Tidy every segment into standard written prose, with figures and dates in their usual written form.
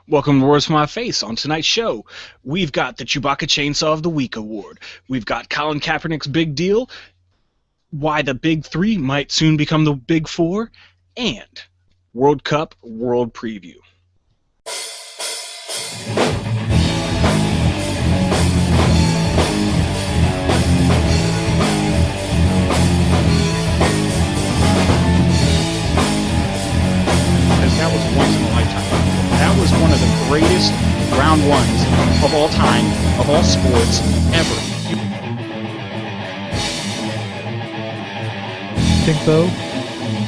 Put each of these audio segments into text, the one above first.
Welcome to Words for My Face. On tonight's show, we've got the Chewbacca Chainsaw of the Week award. We've got Colin Kaepernick's big deal, why the Big Three might soon become the Big Four, and World Cup World Preview. That was once in a lifetime. That was one of the greatest round ones of all time, of all sports, ever. I think, though,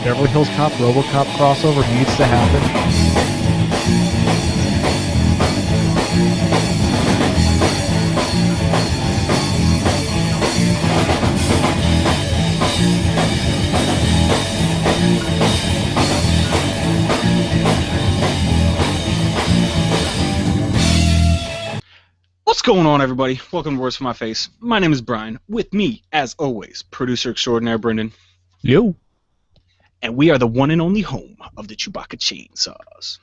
Beverly Hills Cop, RoboCop crossover needs to happen. What's going on, everybody? Welcome to Words for My Face. My name is Brian. With me, as always, producer extraordinaire Brendan. Yo. And we are the one and only home of the Chewbacca Chainsaws.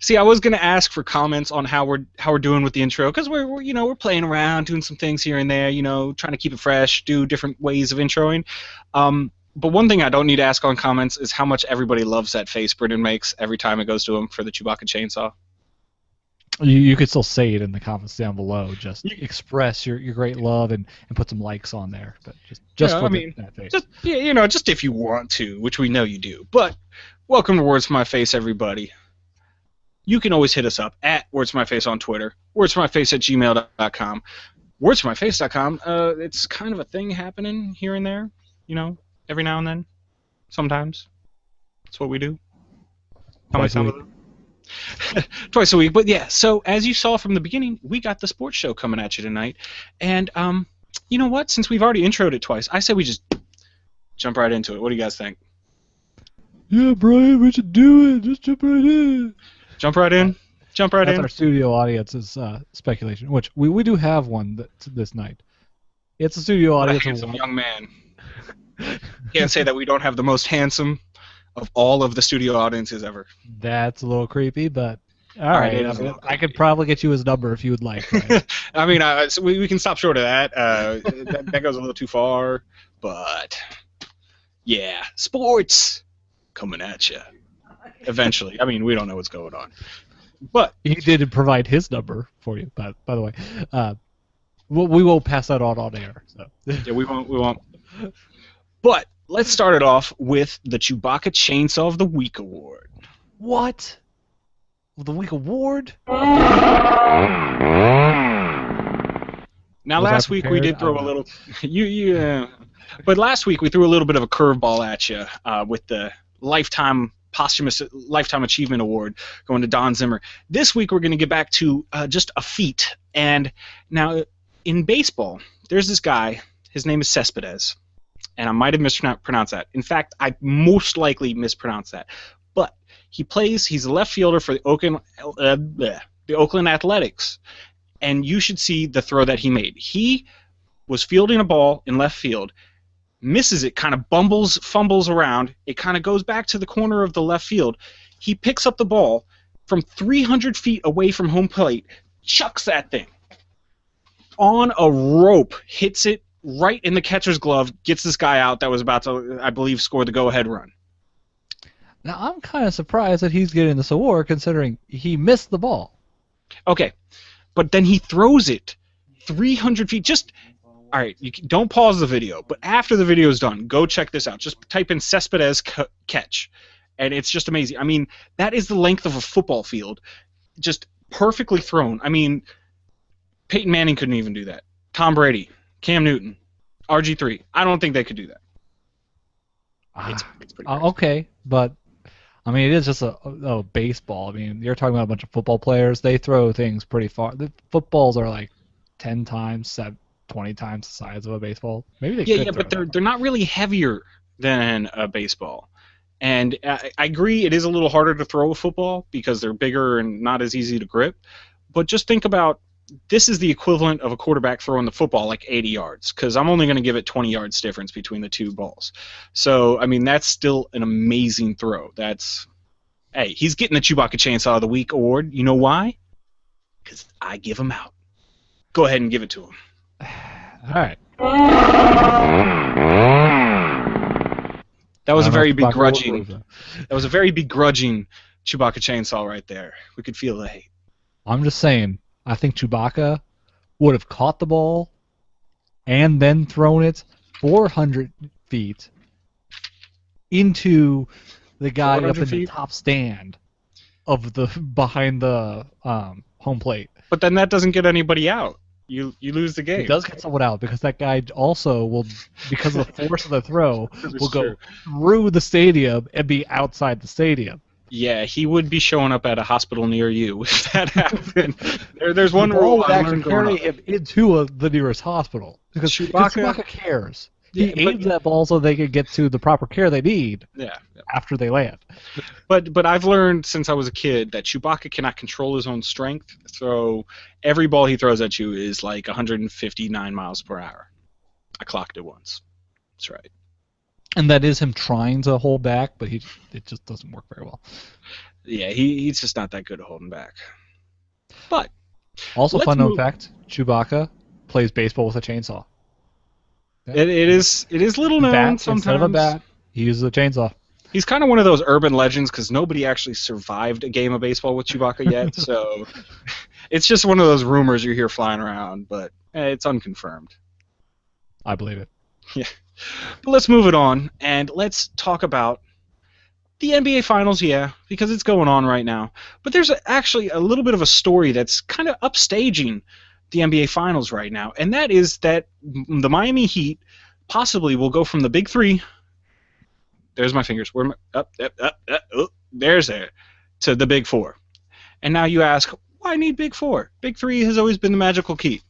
See, I was gonna ask for comments on how we're doing with the intro, because we're playing around, doing some things here and there, trying to keep it fresh, do different ways of introing. But one thing I don't need to ask on comments is how much everybody loves that face Brendan makes every time it goes to him for the Chewbacca Chainsaw. You could still say it in the comments down below. Just express your great love and put some likes on there. But just for that face. Just if you want to, which we know you do. But welcome to Words for My Face, everybody. You can always hit us up at Words for My Face on Twitter, wordsformyface@gmail.com, wordsformyface.com. It's kind of a thing happening here and there, every now and then, sometimes. That's what we do. Twice a week. Twice a week, but yeah. So as you saw from the beginning, we got the sports show coming at you tonight, and you know what? Since we've already introed it twice, I say we just jump right into it. What do you guys think? Yeah, Brian, we should do it. Just jump right in. Jump right in. Jump right in. That's our studio audience's speculation, which we do have one this night. It's a studio audience. A handsome young man. Can't say that we don't have the most handsome of all of the studio audiences ever. That's a little creepy, but all right. I could probably get you his number if you would like. Right? I mean, so we can stop short of that. That goes a little too far, but yeah, sports coming at you eventually. I mean, we don't know what's going on, but he did provide his number for you. By the way, we won't pass that on air. So yeah, we won't. But let's start it off with the Chewbacca Chainsaw of the Week award. What? The Week award? Now, last week we did throw a little. But last week we threw a little bit of a curveball at you with the posthumous Lifetime Achievement Award going to Don Zimmer. This week we're going to get back to just a feat. And now, in baseball, there's this guy. His name is Cespedes. And I might have mispronounced that. In fact, I most likely mispronounced that. But he's a left fielder for the Oakland Athletics. And you should see the throw that he made. He was fielding a ball in left field, misses it, kind of fumbles around. It kind of goes back to the corner of the left field. He picks up the ball from 300 feet away from home plate, chucks that thing on a rope, hits it right in the catcher's glove, gets this guy out that was about to, I believe, score the go-ahead run. Now, I'm kind of surprised that he's getting this award, considering he missed the ball. Okay, but then he throws it 300 feet. All right, don't pause the video, but after the video is done, go check this out. Just type in Cespedes catch, and it's just amazing. I mean, that is the length of a football field, just perfectly thrown. I mean, Peyton Manning couldn't even do that. Tom Brady, Cam Newton, RG3. I don't think they could do that. It's pretty crazy. Okay, but I mean, it is just a baseball. I mean, you're talking about a bunch of football players. They throw things pretty far. The footballs are like 10 times, 20 times the size of a baseball. Maybe they could but they're not really heavier than a baseball. And I agree, it is a little harder to throw a football because they're bigger and not as easy to grip. But just think about this is the equivalent of a quarterback throwing the football like 80 yards, because I'm only going to give it 20 yards difference between the two balls. So, I mean, that's still an amazing throw. Hey, he's getting the Chewbacca Chainsaw of the Week award. You know why? Because I give him out. Go ahead and give it to him. All right. That was a very begrudging. That was a very begrudging Chewbacca Chainsaw right there. We could feel the hate. I'm just saying, I think Chewbacca would have caught the ball and then thrown it 400 feet into the guy up in the top stand of the behind the home plate. But then that doesn't get anybody out. You lose the game. It does get someone out because that guy also will, because of the force of the throw, will go through the stadium and be outside the stadium. Yeah, he would be showing up at a hospital near you if that happened. There's one the rule. Ball would actually carry him into the nearest hospital because Chewbacca cares. He aims that ball so they can get to the proper care they need after they land. But I've learned since I was a kid that Chewbacca cannot control his own strength, so every ball he throws at you is like 159 miles per hour. I clocked it once. That's right. And that is him trying to hold back, but it just doesn't work very well. Yeah, he's just not that good at holding back. But also, fun known fact: Chewbacca plays baseball with a chainsaw. It is little known sometimes. Instead of a bat, he uses a chainsaw. He's kind of one of those urban legends because nobody actually survived a game of baseball with Chewbacca yet, so it's just one of those rumors you hear flying around, but it's unconfirmed. I believe it. Yeah. But let's move it on, and let's talk about the NBA Finals, because it's going on right now. But there's actually a little bit of a story that's kind of upstaging the NBA Finals right now, and that is that the Miami Heat possibly will go from the Big Three. There's my fingers. There's there to the Big Four. And now you ask, why need Big Four? Big Three has always been the magical key,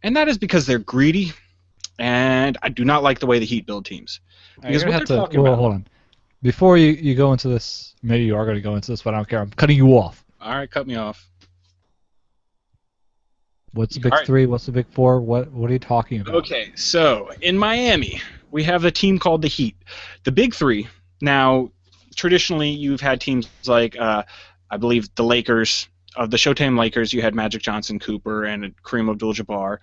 and that is because they're greedy, and I do not like the way the Heat build teams. Because what they're talking about. Hold on. Before you go into this, maybe you are going to go into this, but I don't care. I'm cutting you off. All right, cut me off. What's the Big Three? What's the Big Four? What are you talking about? Okay, so in Miami, we have a team called the Heat. The Big Three. Now, traditionally, you've had teams like, I believe, the Lakers. Of the Showtime Lakers, you had Magic Johnson, Cooper, and Kareem Abdul-Jabbar.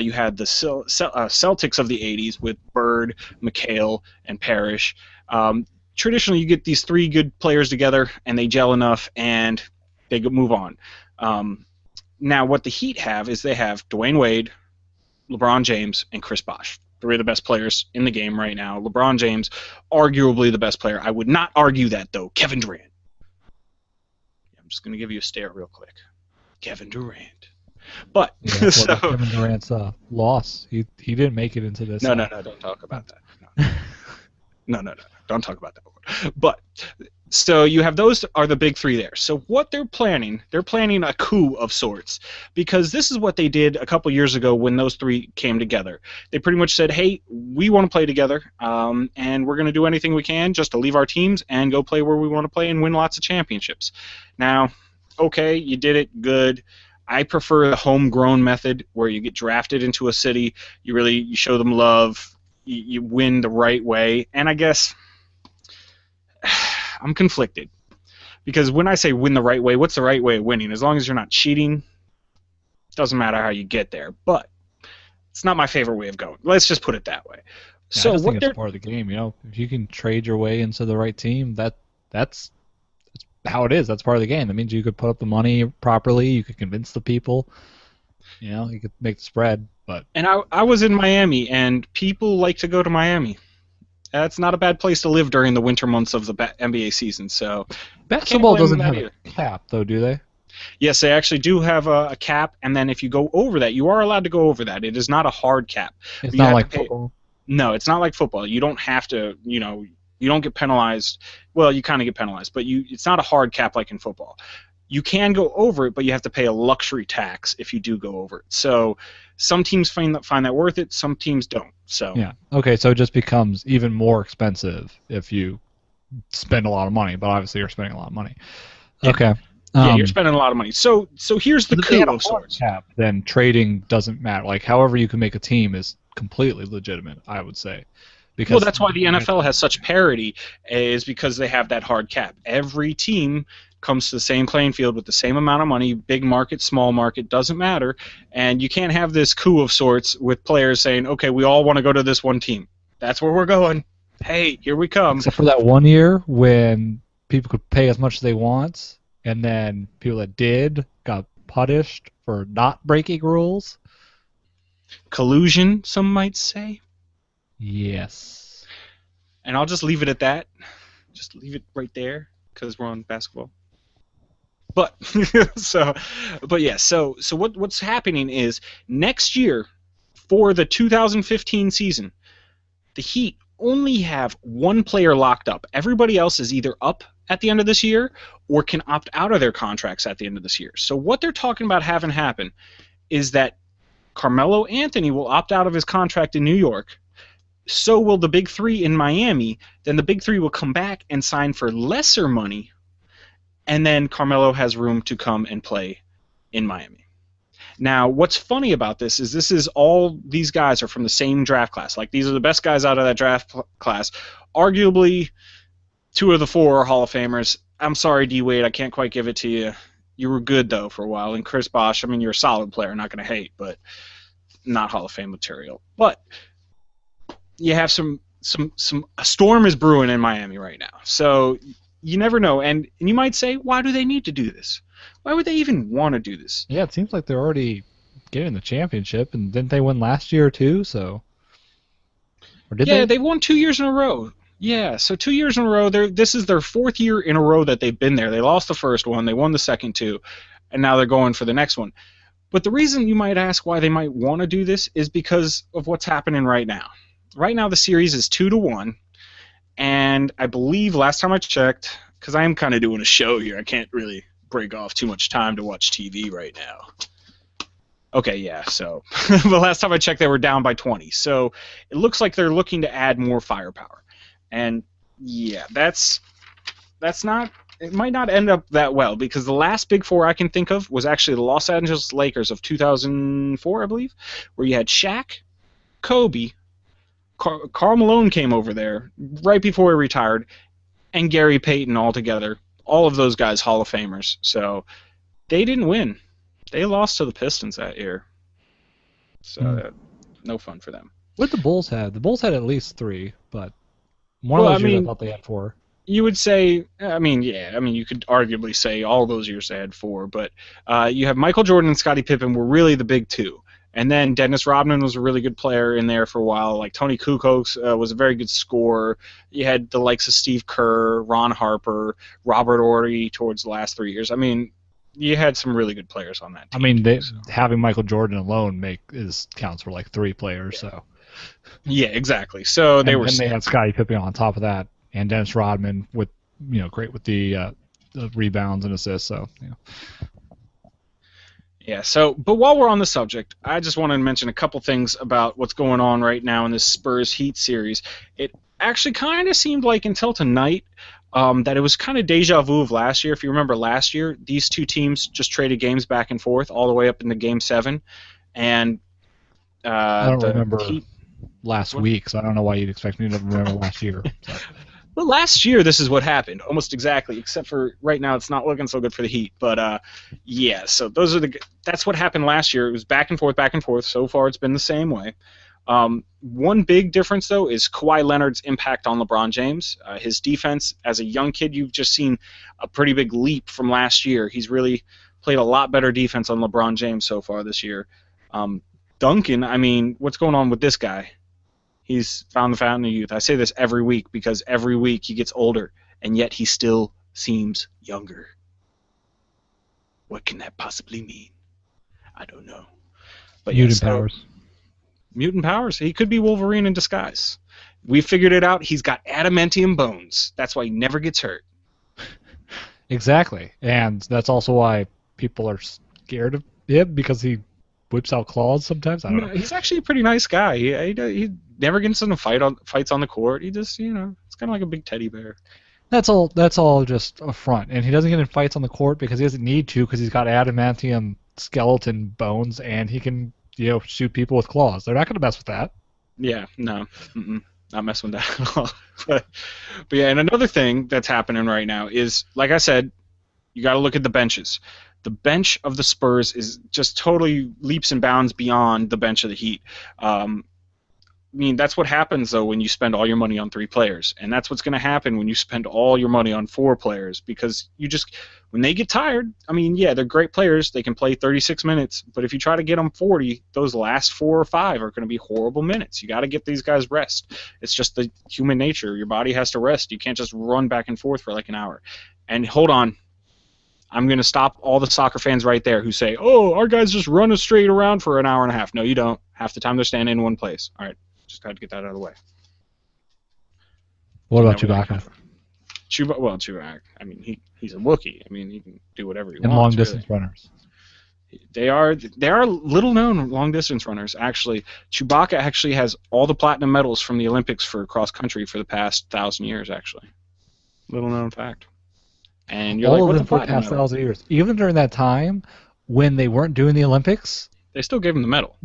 You had the Celtics of the 80s with Bird, McHale, and Parrish. Traditionally, you get these three good players together, and they gel enough, and they move on. Now, what the Heat have is they have Dwayne Wade, LeBron James, and Chris Bosh. Three of the best players in the game right now. LeBron James, arguably the best player. I would not argue that, though. Kevin Durant. I'm just going to give you a stare real quick. Kevin Durant. But, so... Kevin Durant's loss. He didn't make it into this. No, don't talk about that. No, don't talk about that one. But, so you have those are the Big Three there. So what they're planning a coup of sorts, because this is what they did a couple years ago when those three came together. They pretty much said, hey, we want to play together, and we're going to do anything we can just to leave our teams and go play where we want to play and win lots of championships. Now, okay, you did it, good. I prefer the homegrown method where you get drafted into a city, you show them love, you win the right way, and I guess... I'm conflicted because when I say win the right way, what's the right way of winning? As long as you're not cheating, it doesn't matter how you get there. But it's not my favorite way of going. Let's just put it that way. Yeah, so I just think it's part of the game. If you can trade your way into the right team, that's how it is. That's part of the game. That means you could put up the money properly. You could convince the people. You could make the spread. And I was in Miami, and people like to go to Miami. That's not a bad place to live during the winter months of the NBA season. So basketball doesn't have a cap, though, do they? Yes, they actually do have a cap, and then if you go over that, you are allowed to go over that. It is not a hard cap. It's not like football. No, it's not like football. You don't have to, you don't get penalized. Well, you kind of get penalized, but it's not a hard cap like in football. You can go over it, but you have to pay a luxury tax if you do go over it. So some teams find that worth it, some teams don't. So yeah, okay, so it just becomes even more expensive if you spend a lot of money, but obviously you're spending a lot of money. Yeah. Okay. Yeah, you're spending a lot of money. So here's the coup of sorts. Cap, then trading doesn't matter. Like, however you can make a team is completely legitimate, I would say. Well, that's why the NFL has such parity, is because they have that hard cap. Every team comes to the same playing field with the same amount of money, big market, small market, doesn't matter. And you can't have this coup of sorts with players saying, okay, we all want to go to this one team. That's where we're going. Hey, here we come. Except for that one year when people could pay as much as they want, and then people that did got punished for not breaking rules. Collusion, some might say. Yes. And I'll just leave it at that. Just leave it right there because we're on basketball. But so what's happening is next year for the 2015 season, the Heat only have one player locked up. Everybody else is either up at the end of this year or can opt out of their contracts at the end of this year. So what they're talking about having happen is that Carmelo Anthony will opt out of his contract in New York. So will the Big Three in Miami. Then the Big Three will come back and sign for lesser money, and then Carmelo has room to come and play in Miami. Now, what's funny about this is all these guys are from the same draft class. Like, these are the best guys out of that draft class. Arguably, 2 of the 4 are Hall of Famers. I'm sorry, D-Wade, I can't quite give it to you. You were good, though, for a while. And Chris Bosh, I mean, you're a solid player, not going to hate, but not Hall of Fame material. But you have a storm is brewing in Miami right now. So you never know. And you might say, why do they need to do this? Why would they even want to do this? Yeah, it seems like they're already getting the championship, and didn't they win last year too? So, or did they? Yeah, they've won 2 years in a row. Yeah, so 2 years in a row. This is their 4th year in a row that they've been there. They lost the first one, they won the second 2, and now they're going for the next one. But the reason you might ask why they might want to do this is because of what's happening right now. Right now the series is 2-1, and I believe last time I checked, because I am kind of doing a show here, I can't really break off too much time to watch TV right now. Okay, yeah, so the last time I checked they were down by 20, so it looks like they're looking to add more firepower. And yeah, that's not, it might not end up that well, because the last Big Four I can think of was actually the Los Angeles Lakers of 2004, I believe, where you had Shaq, Kobe, Karl Malone came over there right before he retired, and Gary Payton all together. All of those guys Hall of Famers. So they didn't win. They lost to the Pistons that year. So no fun for them. What the Bulls had? The Bulls had at least 3, but one of those years I thought they had 4. You would say, you could arguably say all those years they had 4, but you have Michael Jordan and Scottie Pippen were really the big 2. And then Dennis Rodman was a really good player in there for a while. Like Tony Kukoc was a very good scorer. You had the likes of Steve Kerr, Ron Harper, Robert Horry towards the last 3 years. I mean, you had some really good players on that team. I mean, having Michael Jordan alone counts for like 3 players. Yeah. So. Yeah, exactly. So they had Scottie Pippen on top of that, and Dennis Rodman with great with the rebounds and assists. So Yeah, but while we're on the subject, I just wanted to mention a couple things about what's going on right now in this Spurs-Heat series. It actually kind of seemed like until tonight that it was kind of deja vu of last year. If you remember last year, these 2 teams just traded games back and forth all the way up into Game 7. And I don't remember last week, so I don't know why you'd expect me to remember last year. So. Well, last year this is what happened, almost exactly, except for right now it's not looking so good for the Heat. But yeah, so that's what happened last year. It was back and forth, back and forth. So far it's been the same way. One big difference, though, is Kawhi Leonard's impact on LeBron James. His defense, as a young kid, you've just seen a pretty big leap from last year. He's really played a lot better defense on LeBron James so far this year. Duncan, I mean, what's going on with this guy? He's found the fountain of youth. I say this every week because every week he gets older, and yet he still seems younger. What can that possibly mean? I don't know. But Mutant powers. Mutant powers. He could be Wolverine in disguise. We figured it out. He's got adamantium bones. That's why he never gets hurt. Exactly. And that's also why people are scared of him, because he whips out claws sometimes. I don't know. He's actually a pretty nice guy. He never gets into fights on the court. He just, it's kind of like a big teddy bear. That's all just a front, and he doesn't get in fights on the court because he doesn't need to because he's got adamantium skeleton bones and he can shoot people with claws. They're not going to mess with that. Yeah, no, not messing with that at all. but yeah, and another thing that's happening right now is, like I said, you got to look at the benches. The bench of the Spurs is just totally leaps and bounds beyond the bench of the Heat. I mean, that's what happens, though, when you spend all your money on 3 players. And that's what's going to happen when you spend all your money on 4 players, because when they get tired, I mean, yeah, they're great players. They can play 36 minutes. But if you try to get them 40, those last 4 or 5 are going to be horrible minutes. You got to get these guys rest. It's just the human nature. Your body has to rest. You can't just run back and forth for like an hour. And hold on. I'm going to stop all the soccer fans right there who say, oh, our guys just run straight around for an hour and a half. No, you don't. Half the time they're standing in one place. All right. Just got to get that out of the way. What about Chewbacca? Chewbacca. I mean, he's a Wookiee. I mean, he can do whatever he wants. And long distance runners. They are little known long distance runners. Actually, Chewbacca actually has all the platinum medals from the Olympics for cross country for the past 1,000 years. Actually, little known fact. And you're all like, of them for the past 1,000 years. Even during that time when they weren't doing the Olympics. They still gave him the medal.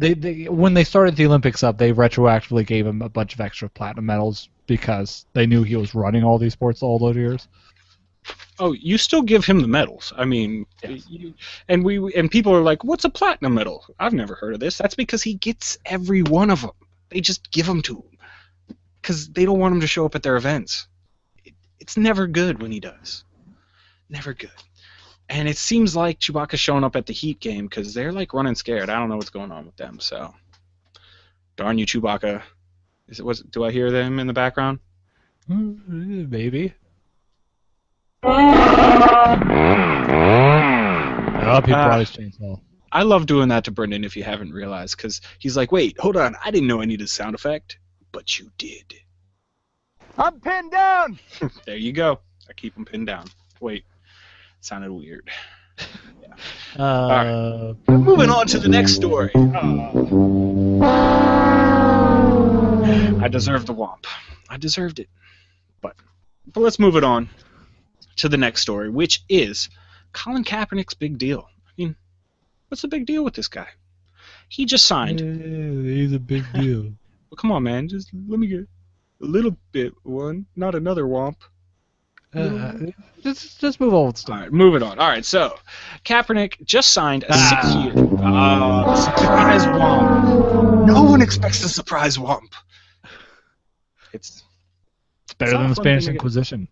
When they started the Olympics up, they retroactively gave him a bunch of extra platinum medals because they knew he was running all these sports all those years. Oh, you still give him the medals. I mean, yes. And people are like, what's a platinum medal? I've never heard of this. That's because he gets every one of them. They just give them to him because they don't want him to show up at their events. It's never good when he does. Never good. And it seems like Chewbacca's showing up at the Heat game because they're like running scared. I don't know what's going on with them. So, darn you, Chewbacca. Do I hear them in the background? Maybe. Oh, he brought his chainsaw. I love doing that to Brendan if you haven't realized, because he's like, wait, hold on, I didn't know I needed a sound effect, but you did. I'm pinned down! There you go. I keep him pinned down. Wait. Sounded weird. Yeah. All right. Moving on to the next story. I deserved the womp. I deserved it. But let's move it on to the next story, which is Colin Kaepernick's big deal. I mean, what's the big deal with this guy? He just signed. He's a big deal. Well, come on, man. Just let me get a little bit one, not another womp. Just move on. All right, moving on. All right, so Kaepernick just signed a 6-year surprise womp. No one expects a surprise womp. It's better than the Spanish Inquisition.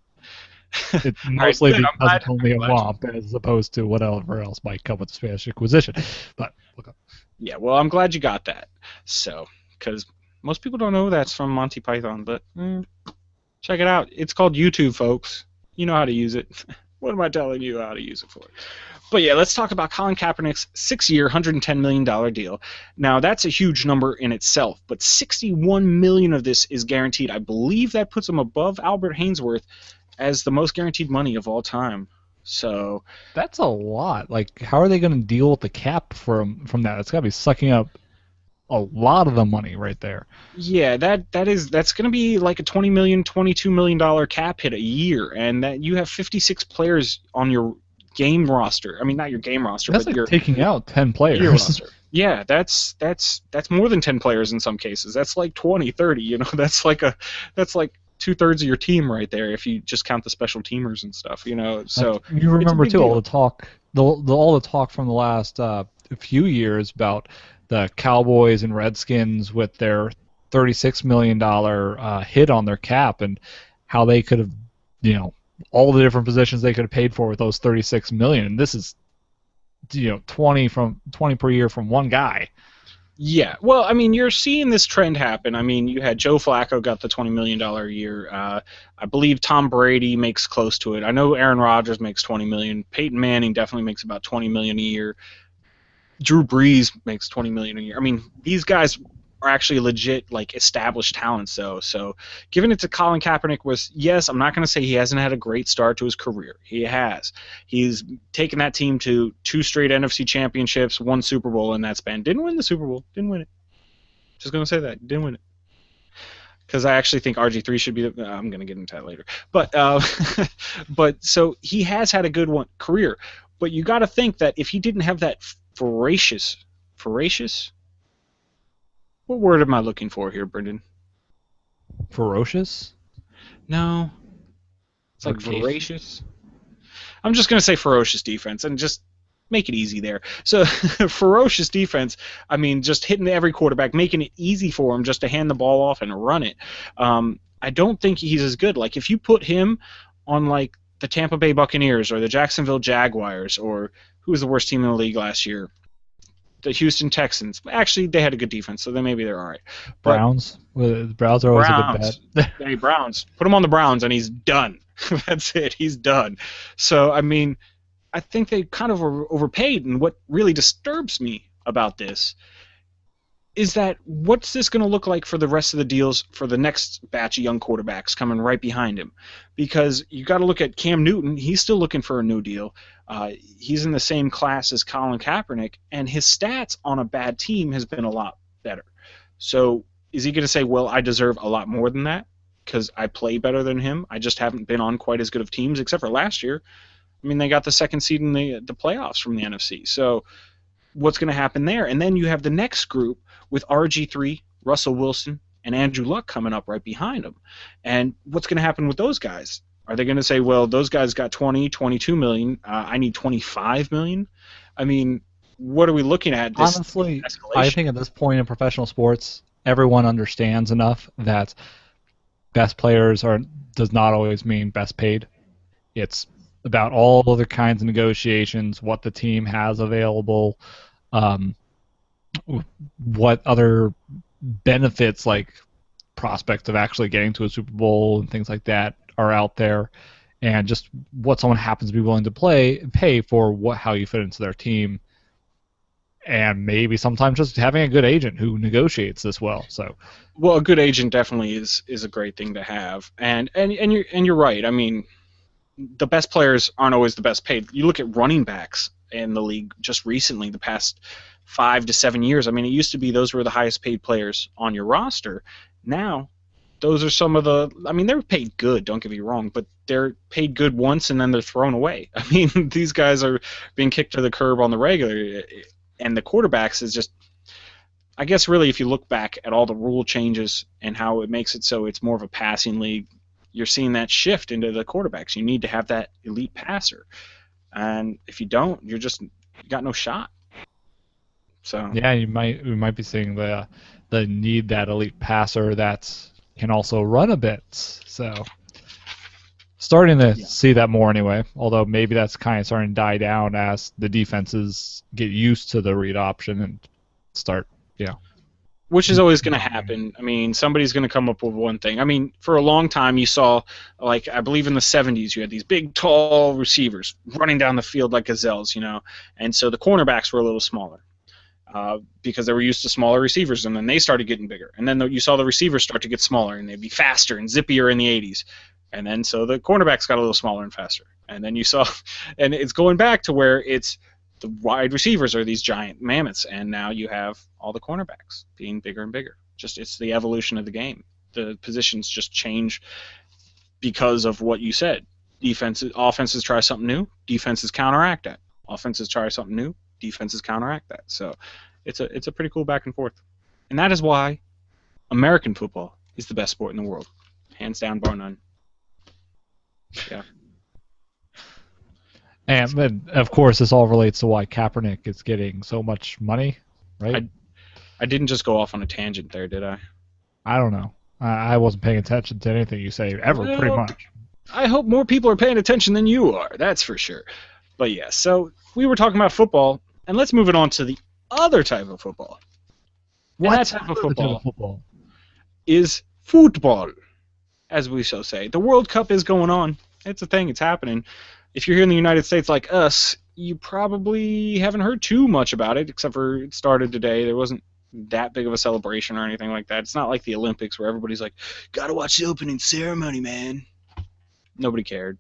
It's mostly because it's only a womp as opposed to whatever else might come with the Spanish Inquisition. But look up. Yeah, well, I'm glad you got that. So, because most people don't know that's from Monty Python, but check it out. It's called YouTube, folks. You know how to use it. What am I telling you how to use it for? But yeah, let's talk about Colin Kaepernick's 6-year, $110 million deal. Now, that's a huge number in itself, but $61 million of this is guaranteed. I believe that puts him above Albert Hainsworth as the most guaranteed money of all time. So that's a lot. Like, how are they going to deal with the cap from that? It's got to be sucking up a lot of the money right there. Yeah, that's going to be like a $20 million, $22 million cap hit a year, and that you have 56 players on your game roster. I mean, not your game roster, that's but like you're taking out 10 players. Yeah, that's more than 10 players in some cases. That's like 20, 30. You know, that's like 2/3 of your team right there if you just count the special teamers and stuff. You know, so you remember too all the talk from the last few years about the Cowboys and Redskins with their $36 million hit on their cap and how they could have, all the different positions they could have paid for with those $36 million. And this is, 20 per year from one guy. Yeah, well, I mean, you're seeing this trend happen. I mean, you had Joe Flacco got the $20 million a year. I believe Tom Brady makes close to it. I know Aaron Rodgers makes $20 million. Peyton Manning definitely makes about $20 million a year. Drew Brees makes $20 million a year. I mean, these guys are actually legit, like, established talents, though. So giving it to Colin Kaepernick was, yes, I'm not going to say he hasn't had a great start to his career. He has. He's taken that team to 2 straight NFC championships, 1 Super Bowl in that span. Didn't win the Super Bowl. Didn't win it. Just going to say that. Didn't win it. because I actually think RG3 should be the. I'm going to get into that later. But but so he has had a good career. But you got to think that if he didn't have that voracious. What word am I looking for here, Brendan? Ferocious? No. It's like voracious. I'm just going to say ferocious defense and just make it easy there. So ferocious defense, I mean, just hitting every quarterback, making it easy for him just to hand the ball off and run it. I don't think he's as good. Like if you put him on like the Tampa Bay Buccaneers or the Jacksonville Jaguars or who was the worst team in the league last year? The Houston Texans. Actually, they had a good defense, so then maybe they're all right. But Browns. The Browns are always a good bet. Hey, Browns. Put him on the Browns, and he's done. That's it. He's done. So, I mean, I think they kind of overpaid, and what really disturbs me about this is that what's this going to look like for the rest of the deals for the next batch of young quarterbacks coming right behind him? Because you got to look at Cam Newton. He's still looking for a new deal. He's in the same class as Colin Kaepernick, and his stats on a bad team has been a lot better. So is he going to say, well, I deserve a lot more than that because I play better than him? I just haven't been on quite as good of teams, except for last year. I mean, they got the second seed in the playoffs from the NFC. So what's going to happen there? And then you have the next group with RG3, Russell Wilson, and Andrew Luck coming up right behind them. And what's going to happen with those guys? Are they going to say, well, those guys got 20, 22 million. I need 25 million? I mean, what are we looking at? This honestly, escalation? I think at this point in professional sports, everyone understands enough that best players does not always mean best paid. It's about all other kinds of negotiations, what the team has available, what other benefits like prospects of actually getting to a Super Bowl and things like that are out there, and just what someone happens to be willing to pay for how you fit into their team, and maybe sometimes just having a good agent who negotiates this well. So, well, a good agent definitely is a great thing to have, and you're right. I mean, the best players aren't always the best paid. You look at running backs in the league just recently, the past 5 to 7 years. I mean, it used to be those were the highest paid players on your roster. Now, those are some of the. I mean, they're paid good. Don't get me wrong, but they're paid good once and then they're thrown away. I mean, these guys are being kicked to the curb on the regular, and the quarterbacks is just. I guess really, if you look back at all the rule changes and how it makes it so it's more of a passing league, you're seeing that shift into the quarterbacks. You need to have that elite passer, and if you don't, you got no shot. So yeah, we might be seeing the need that elite passer that can also run a bit. So starting to see that more anyway. Although maybe that's kind of starting to die down as the defenses get used to the read option and start, which is always going to happen. I mean, somebody's going to come up with one thing. I mean, for a long time you saw, like, I believe in the 70s, you had these big, tall receivers running down the field like gazelles, and so the cornerbacks were a little smaller because they were used to smaller receivers, and then they started getting bigger. And then you saw the receivers start to get smaller, and they'd be faster and zippier in the 80s. And then so the cornerbacks got a little smaller and faster. And then you saw, and it's going back to where it's the wide receivers are these giant mammoths, and now you have all the cornerbacks being bigger and bigger. Just it's the evolution of the game. The positions just change because of what you said. Offenses try something new, defenses counteract that. Offenses try something new, defenses counteract that. So it's a pretty cool back and forth. And that is why American football is the best sport in the world. Hands down, bar none. Yeah. And of course, this all relates to why Kaepernick is getting so much money, right? I didn't just go off on a tangent there, did I? I don't know. I wasn't paying attention to anything you say ever, pretty much. I hope more people are paying attention than you are, that's for sure. But yeah, so we were talking about football, and let's move it on to the other type of football. What that type of football is football, as we shall say. The World Cup is going on. It's a thing. It's happening. If you're here in the United States like us, you probably haven't heard too much about it, except for it started today. There wasn't that big of a celebration or anything like that. It's not like the Olympics where everybody's like, gotta watch the opening ceremony, man. Nobody cared.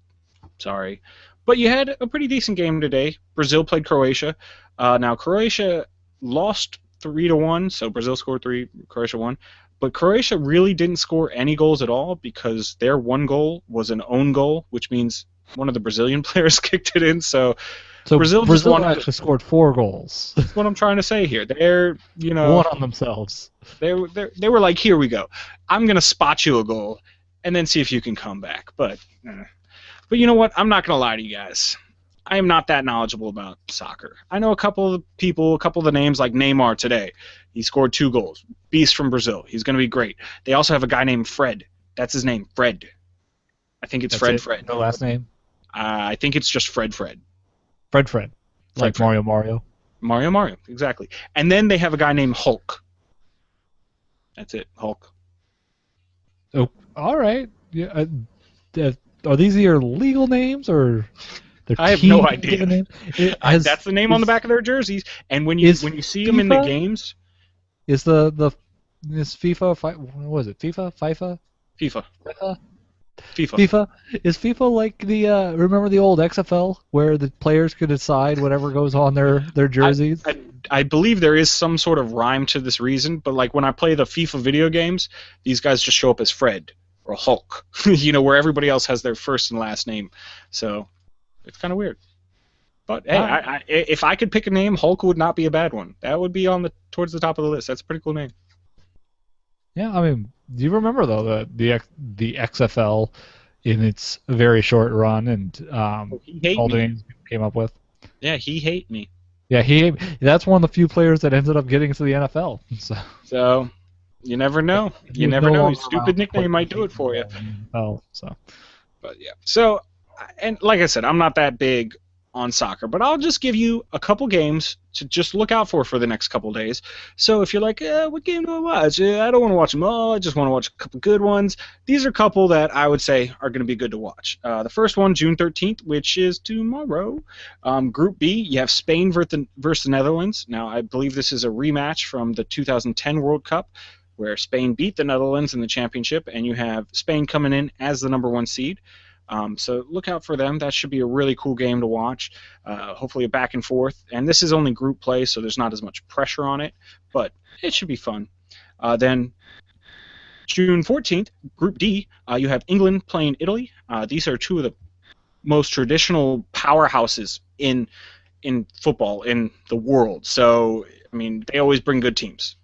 Sorry. But you had a pretty decent game today. Brazil played Croatia. Now, Croatia lost 3-1, so Brazil scored 3, Croatia won. But Croatia really didn't score any goals at all because their one goal was an own goal, which means one of the Brazilian players kicked it in. So Brazil just wanted actually scored 4 goals. That's what I'm trying to say here. They're, one on themselves. They were like, here we go. I'm gonna spot you a goal, and then see if you can come back. But you know what? I'm not gonna lie to you guys. I am not that knowledgeable about soccer. I know a couple of the names like Neymar today. He scored 2 goals. Beast from Brazil. He's going to be great. They also have a guy named Fred. That's his name, Fred. I think it's Fred. No last name? I think it's just Fred. Fred. Like Mario. Mario, exactly. And then they have a guy named Hulk. That's it, Hulk. Oh, all right. Yeah. Are these your legal names or? I have no idea. That's the name on the back of their jerseys. And when you see them in the games, is this FIFA? What was it? FIFA? FIFA. Is FIFA like the remember the old XFL where the players could decide whatever goes on their jerseys? I believe there is some sort of rhyme to this reason, but like when I play the FIFA video games, these guys just show up as Fred or Hulk, where everybody else has their first and last name. So it's kind of weird. But hey, if I could pick a name, Hulk would not be a bad one. That would be towards the top of the list. That's a pretty cool name. Yeah, I mean, do you remember though the XFL in its very short run and all the names people came up with? Yeah, he hate me. Yeah, that's one of the few players that ended up getting to the NFL. So you never know. You never know. His stupid nickname might do it for you. But yeah. So, and like I said, I'm not that big on soccer, but I'll just give you a couple games to just look out for the next couple days. So if you're like, what game do I watch? I don't want to watch them all. I just want to watch a couple good ones. These are a couple that I would say are going to be good to watch. The first one, June 13th, which is tomorrow. Group B, you have Spain versus the Netherlands. Now, I believe this is a rematch from the 2010 World Cup, where Spain beat the Netherlands in the championship, and you have Spain coming in as the number 1 seed. So look out for them. That should be a really cool game to watch. Hopefully a back and forth. And this is only group play, so there's not as much pressure on it, but it should be fun. Then June 14th, Group D, you have England playing Italy. These are 2 of the most traditional powerhouses in football in the world. So, I mean, they always bring good teams.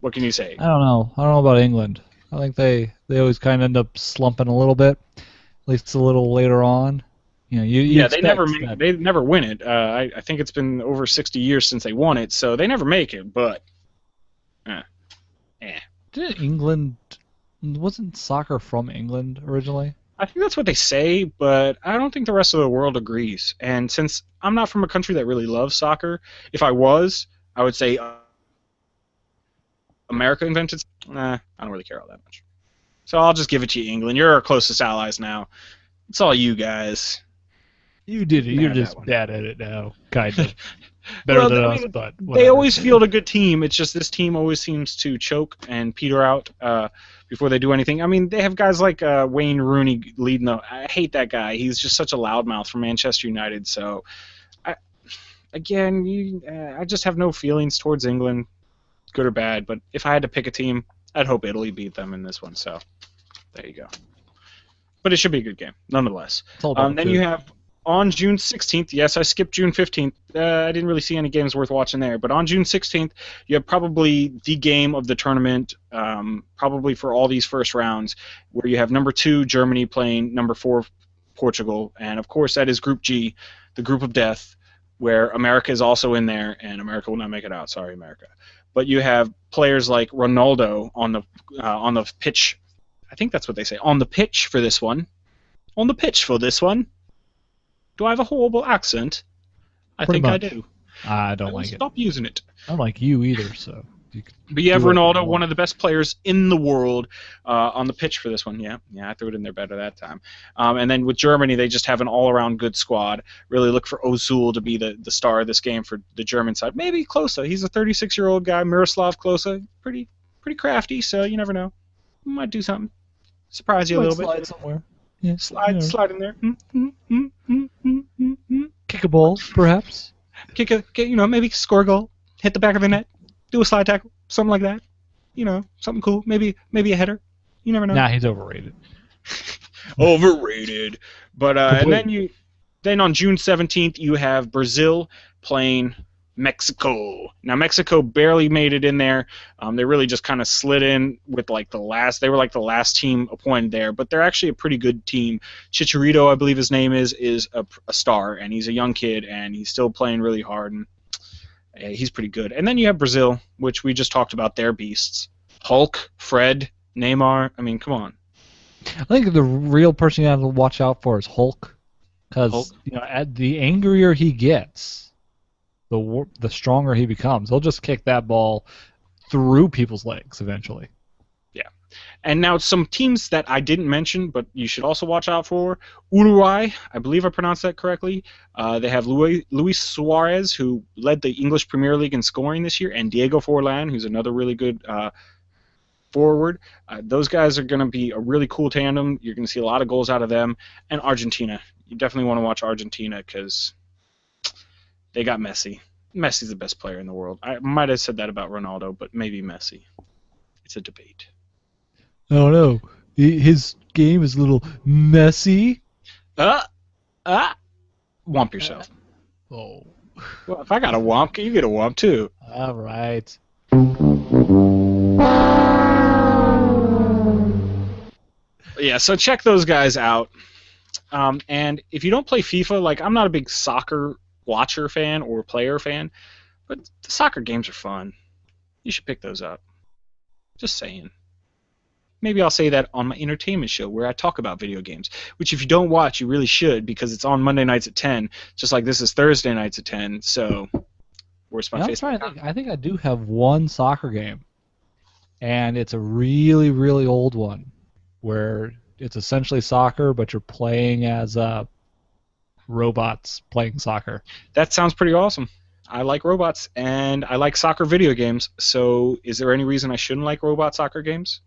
What can you say? I don't know about England. I think they always kind of end up slumping a little bit. At least a little later on. They never win it. I think it's been over 60 years since they won it, so they never make it. But, wasn't soccer from England originally? I think that's what they say, but I don't think the rest of the world agrees. And since I'm not from a country that really loves soccer, if I was, I would say America invented. I don't really care all that much. So I'll just give it to you, England. You're our closest allies now. It's all you guys. You did it. You're just bad at it now, kind of. Better than us, but whatever. They always field a good team. It's just this team always seems to choke and peter out before they do anything. I mean, they have guys like Wayne Rooney leading the. I hate that guy. He's just such a loudmouth for Manchester United. So, I just have no feelings towards England, good or bad. But if I had to pick a team, I'd hope Italy beat them in this one. So, there you go. But it should be a good game, nonetheless. Then you have on June 16th. Yes, I skipped June 15th. I didn't really see any games worth watching there. But on June 16th, you have probably the game of the tournament, probably for all these first rounds, where you have number 2 Germany playing number 4 Portugal, and of course that is Group G, the group of death, where America is also in there, and America will not make it out. Sorry, America. But you have players like Ronaldo on the pitch. I think that's what they say. On the pitch for this one. On the pitch for this one. Do I have a horrible accent? I think I do. I don't like it. Stop using it. I don't like you either, so. But you have Ronaldo, one of the best players in the world, on the pitch for this one. Yeah, I threw it in there better that time. And then with Germany, they just have an all-around good squad. Really look for Ozil to be the star of this game for the German side. Maybe Klose. He's a 36-year-old guy. Miroslav Klose, pretty crafty, so you never know. Might do something. Surprise you a little bit. Slide somewhere. Yeah, slide in there. Kick a ball, perhaps. Maybe score a goal. Hit the back of the net. Do a slide tackle. Something like that. something cool. Maybe a header. You never know. Nah, he's overrated. Overrated. But and then on June 17th you have Brazil playing Mexico. Now Mexico barely made it in there. They really just kind of slid in with they were like the last team appointed there, but they're actually a pretty good team. Chicharito, I believe his name is a star, and he's a young kid, and he's still playing really hard, and he's pretty good. And then you have Brazil, which we just talked about, their beasts. Hulk, Fred, Neymar. I mean, come on. I think the real person you have to watch out for is Hulk, because the angrier he gets, the stronger he becomes. He'll just kick that ball through people's legs eventually. Yeah. And now some teams that I didn't mention, but you should also watch out for. Uruguay, I believe I pronounced that correctly. They have Luis Suarez, who led the English Premier League in scoring this year, and Diego Forlan, who's another really good forward. Those guys are going to be a really cool tandem. You're going to see a lot of goals out of them. And Argentina. You definitely want to watch Argentina because they got Messi. Messi's the best player in the world. I might have said that about Ronaldo, but maybe Messi. It's a debate. Oh no, his game is a little messy. Womp yourself. Oh. Well, if I got a womp, you get a womp too. All right. Yeah, so check those guys out. And if you don't play FIFA, I'm not a big soccer watcher fan or player fan, but the soccer games are fun. You should pick those up. Just saying. Maybe I'll say that on my entertainment show where I talk about video games, which if you don't watch, you really should, because it's on Monday nights at 10, just like this is Thursday nights at 10, so where's my Facebook? I think I do have one soccer game, and it's a really, really old one, where it's essentially soccer, but you're playing as robots playing soccer. That sounds pretty awesome. I like robots, and I like soccer video games, so is there any reason I shouldn't like robot soccer games?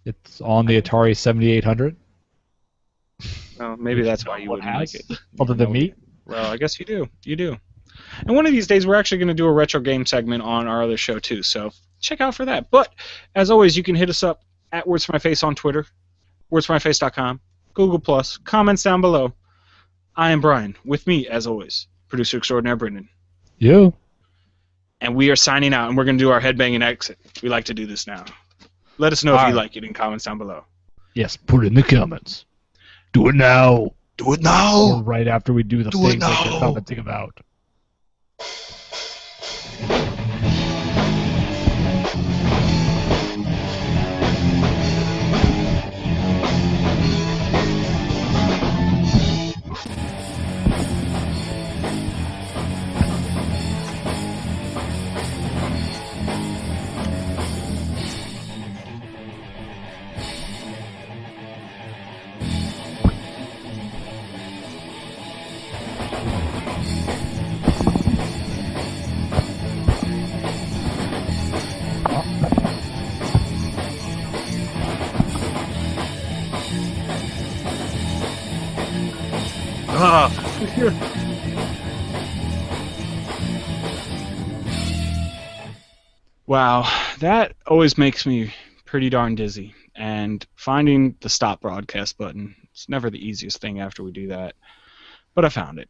It's on the Atari 7800. Oh, maybe that's why you wouldn't like it. Other than me? Well, I guess you do. You do. And one of these days, we're actually going to do a retro game segment on our other show, too, so check out for that. But, as always, you can hit us up at Words For My Face on Twitter, wordsformyface.com, Google+, comments down below. I am Brian. With me, as always, producer extraordinaire Brendan. You. And we are signing out, and we're going to do our headbanging exit. We like to do this now. Let us know if you like it in comments down below. Yes, put it in the comments. Do it now. Do it now. Or right after we do the thing that you're commenting about. Wow, that always makes me pretty darn dizzy. And finding the stop broadcast button, it's never the easiest thing after we do that. But I found it.